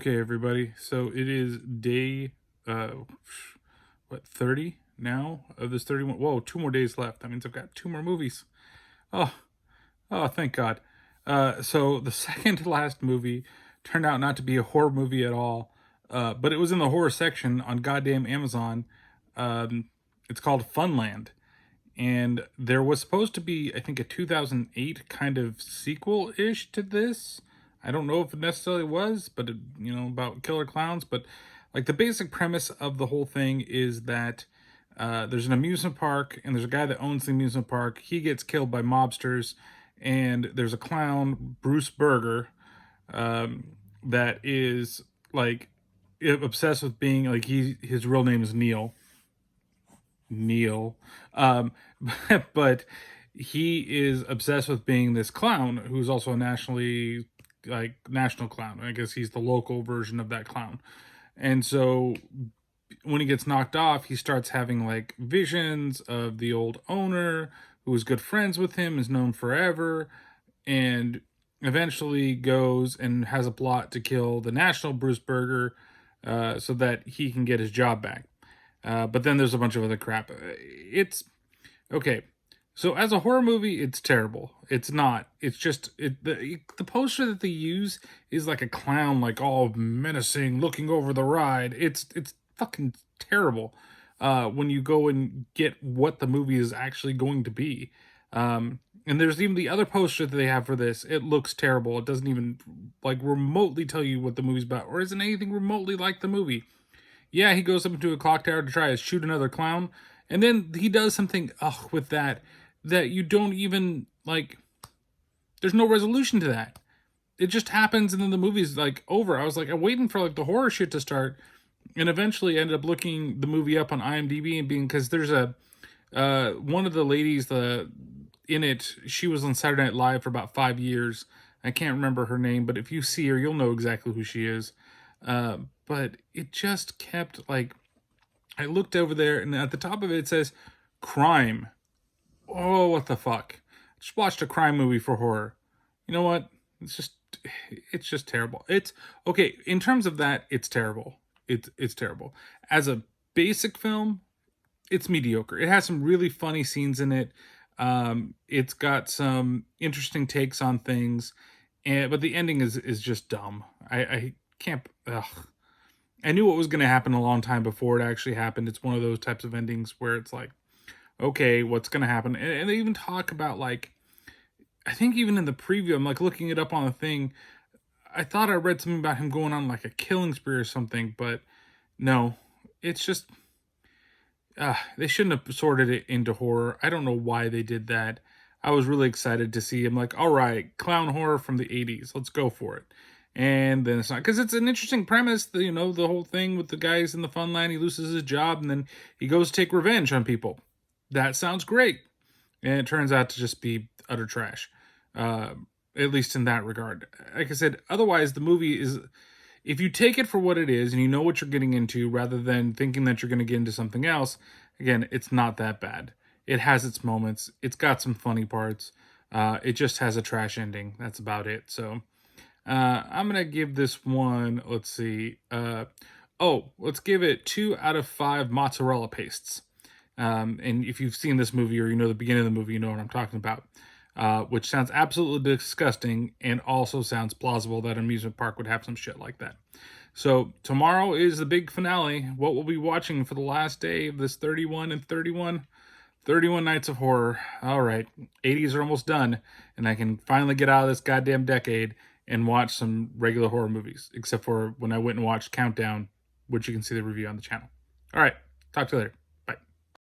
Okay, everybody. So it is day, 30 now of this 31. Whoa, 2 more days left. That means I've got 2 more movies. Oh, oh, thank God. So the second to last movie turned out not to be a horror movie at all, but it was in the horror section on goddamn Amazon. It's called Funland. And there was supposed to be, I think, a 2008 kind of sequel ish to this. I don't know if it necessarily was, but about killer clowns. But like the basic premise of the whole thing is that there's an amusement park, and there's a guy that owns the amusement park. He gets killed by mobsters, and there's a clown, Bruce Berger, that is like obsessed with being like his real name is Neil. But he is obsessed with being this clown who's also a national clown. I guess he's the local version of that clown. And so when he gets knocked off, he starts having like visions of the old owner who was good friends with him, is known forever, and eventually goes and has a plot to kill the national Bruce Berger so that he can get his job back. But then there's a bunch of other crap. It's okay. So as a horror movie, it's terrible. It's not. It's just the poster that they use is like a clown, like all menacing, looking over the ride. It's fucking terrible. When you go and get what the movie is actually going to be. And there's even the other poster that they have for this. It looks terrible. It doesn't even like remotely tell you what the movie's about, or isn't anything remotely like the movie. Yeah, he goes up into a clock tower to try to shoot another clown, and then he does something with that you don't even like. There's no resolution to that. It just happens, and then the movie's like over. I was like, I'm waiting for like the horror shit to start, and eventually ended up looking the movie up on IMDb and being, because there's a one of the ladies in it. She was on Saturday Night Live for about 5 years. I can't remember her name, but if you see her, you'll know exactly who she is. But it just kept like, I looked over there and at the top of it, it says crime. Oh, what the fuck? Just watched a crime movie for horror. You know what? It's just terrible. It's okay. In terms of that, it's terrible. It's terrible. As a basic film, it's mediocre. It has some really funny scenes in it. It's got some interesting takes on things, but the ending is just dumb. I can't. Ugh. I knew what was going to happen a long time before it actually happened. It's one of those types of endings where it's like, okay, what's going to happen? And they even talk about like, I think even in the preview, I'm like looking it up on the thing. I thought I read something about him going on like a killing spree or something, but no, it's just, they shouldn't have sorted it into horror. I don't know why they did that. I was really excited to see him like, all right, clown horror from the 80s. Let's go for it. And then it's not, because it's an interesting premise, the whole thing with the guys in the Funland. He loses his job and then he goes to take revenge on people. That sounds great. And it turns out to just be utter trash. At least in that regard. Like I said, otherwise the movie is, if you take it for what it is and you know what you're getting into rather than thinking that you're going to get into something else, again, it's not that bad. It has its moments. It's got some funny parts. It just has a trash ending. That's about it. So I'm going to give this one, let's see. Let's give it 2 out of 5 mozzarella pastes. And if you've seen this movie or you know the beginning of the movie, you know what I'm talking about. Which sounds absolutely disgusting and also sounds plausible that an amusement park would have some shit like that. So tomorrow is the big finale. What we'll be watching for the last day of this 31 nights of horror. All right, 80s are almost done, and I can finally get out of this goddamn decade and watch some regular horror movies, except for when I went and watched Countdown, which you can see the review on the channel. All right, talk to you later.